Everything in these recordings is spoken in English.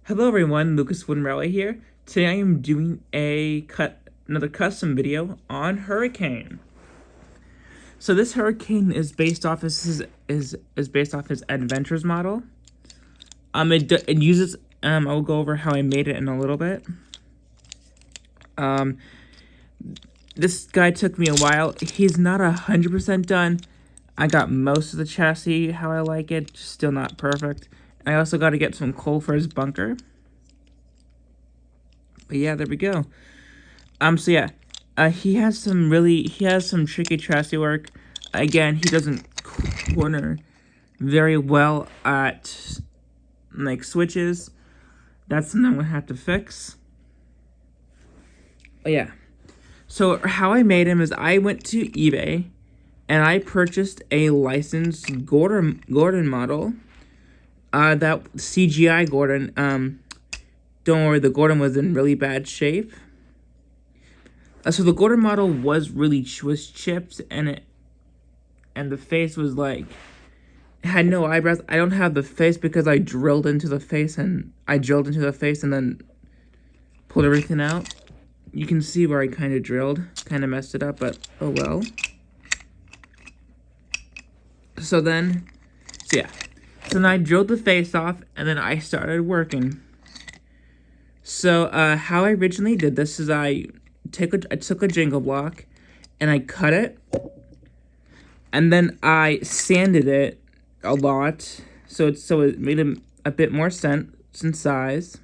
Hello everyone, LucasWoodenRailway here. Today I am doing another custom video on Hurricane. So this Hurricane is based off his Adventures model. It uses I will go over how I made it in a little bit. This guy took me a while. He's not 100% done. I got most of the chassis how I like it, just still not perfect. I also got to get some coal for his bunker. But yeah, there we go. So yeah, he has some tricky chassis work. Again, he doesn't corner very well at like switches. That's something I'm gonna have to fix. But yeah. So how I made him is I went to eBay and I purchased a licensed Gordon model. That CGI Gordon. Don't worry, the Gordon was in really bad shape. So the Gordon model was chipped, and the face was like, it had no eyebrows. I don't have the face because I drilled into the face and then pulled everything out. You can see where I kind of messed it up, but oh well. So then I drilled the face off, and then I started working. So, how I originally did this is I took a jingle block, and I cut it, and then I sanded it a lot, so it made it a bit more sense in size.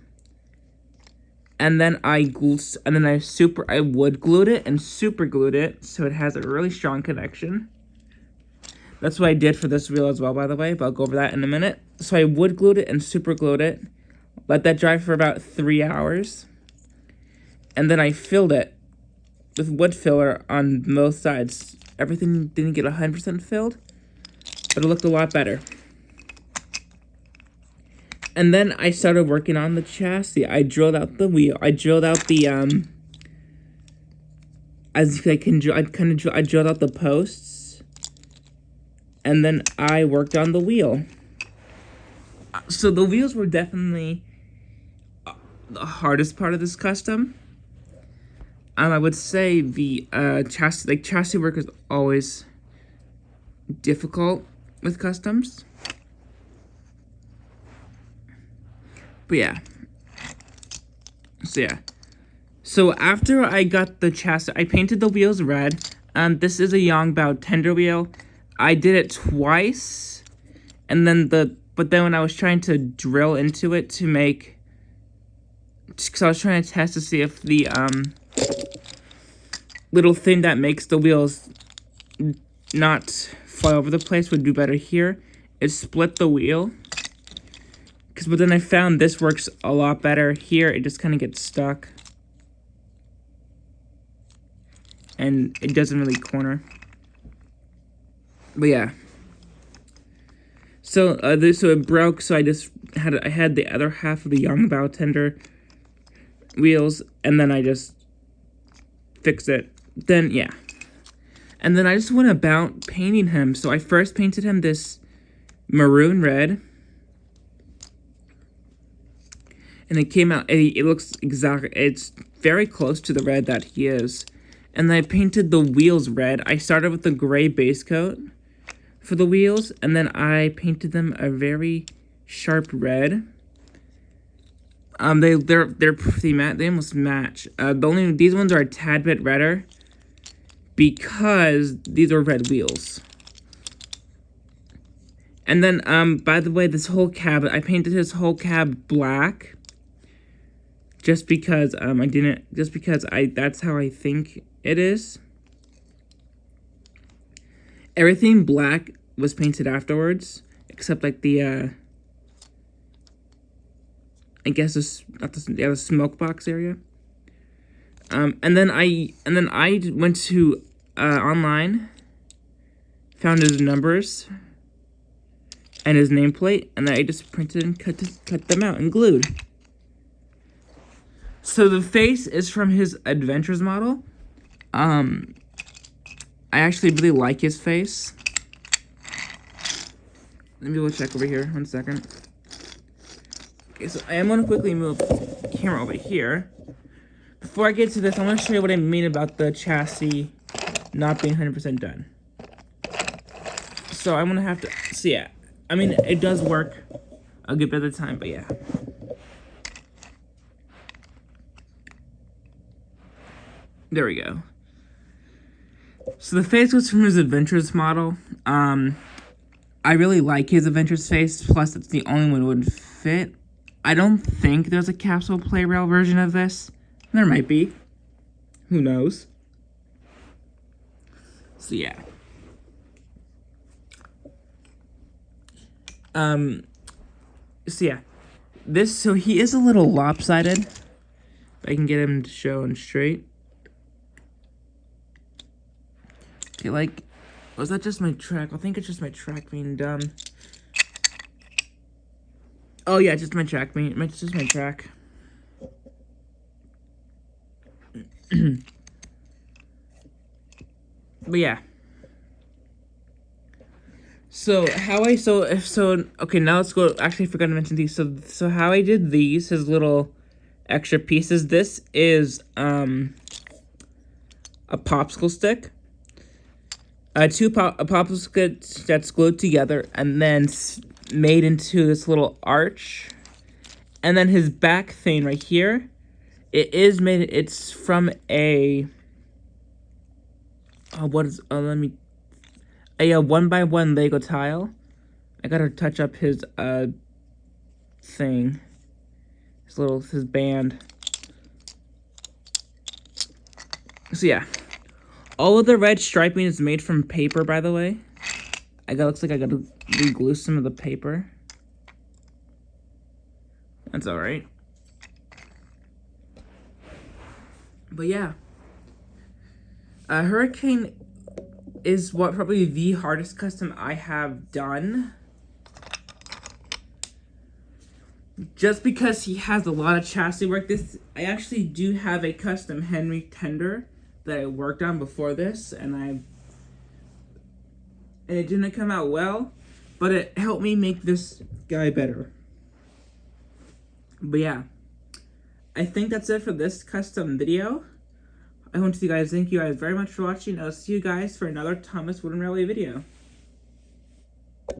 And then I wood glued it and super glued it, so it has a really strong connection. That's what I did for this wheel as well, by the way, but I'll go over that in a minute. So I wood glued it and super glued it. Let that dry for about 3 hours. And then I filled it with wood filler on both sides. Everything didn't get 100% filled, but it looked a lot better. And then I started working on the chassis. I drilled out the wheel. I drilled out the I drilled out the posts. And then I worked on the wheel. So the wheels were definitely the hardest part of this custom. I would say the chassis work is always difficult with customs. But yeah. So after I got the chassis, I painted the wheels red. This is a Yongbao tender wheel. I did it twice, and then but then when I was trying to drill into it because I was trying to test to see if the little thing that makes the wheels not fly over the place would do better here, it split the wheel. But then I found this works a lot better. Here, it just kind of gets stuck, and it doesn't really corner. But yeah. So it broke. So I had the other half of the Yongbao tender wheels, and then I just fixed it. Then yeah, and then I just went about painting him. So I first painted him this maroon red, and it came out. It looks exactly. It's very close to the red that he is. And then I painted the wheels red. I started with the gray base coat for the wheels, and then I painted them a very sharp red. They're pretty matte. They almost match. These ones are a tad bit redder because these are red wheels. And then by the way, this whole cab, I painted his whole cab black just because that's how I think it is. Everything black was painted afterwards, except like the I guess the smoke box area. And then I went to online, found his numbers and his nameplate, and then I just printed and cut them out and glued. So the face is from his Adventures model. I actually really like his face. Let me go check over here. 1 second. Okay, so I am going to quickly move the camera over here. Before I get to this, I want to show you what I mean about the chassis not being 100% done. So I'm going to have to, so yeah, I mean, it does work a good bit of the time, but yeah. There we go. So the face was from his Adventures model. I really like his Adventures face, plus it's the only one that would fit. I don't think there's a capsule play rail version of this. There might be. Who knows? So yeah. So yeah. So he is a little lopsided. If I can get him to show him straight. Okay, like, was that just my track? I think it's just my track being dumb. Oh yeah, just my track being, it's just my track. But yeah. So okay, now let's go. Actually, I forgot to mention these. So how I did these, his little extra pieces. This is a popsicle stick. A popsicle stick that's glued together and then made into this little arch. And then his back thing right here, it's from a a 1x1 Lego tile. I gotta touch up his thing, his band. So yeah, all of the red striping is made from paper, by the way. Looks like I gotta re-glue some of the paper. That's alright. But yeah, Hurricane is probably the hardest custom I have done. Just because he has a lot of chassis work. I actually do have a custom Henry tender that I worked on before this, and it didn't come out well, but it helped me make this guy better. But yeah, I think that's it for this custom video. I want to thank you guys very much for watching. I'll see you guys for another Thomas Wooden Railway video.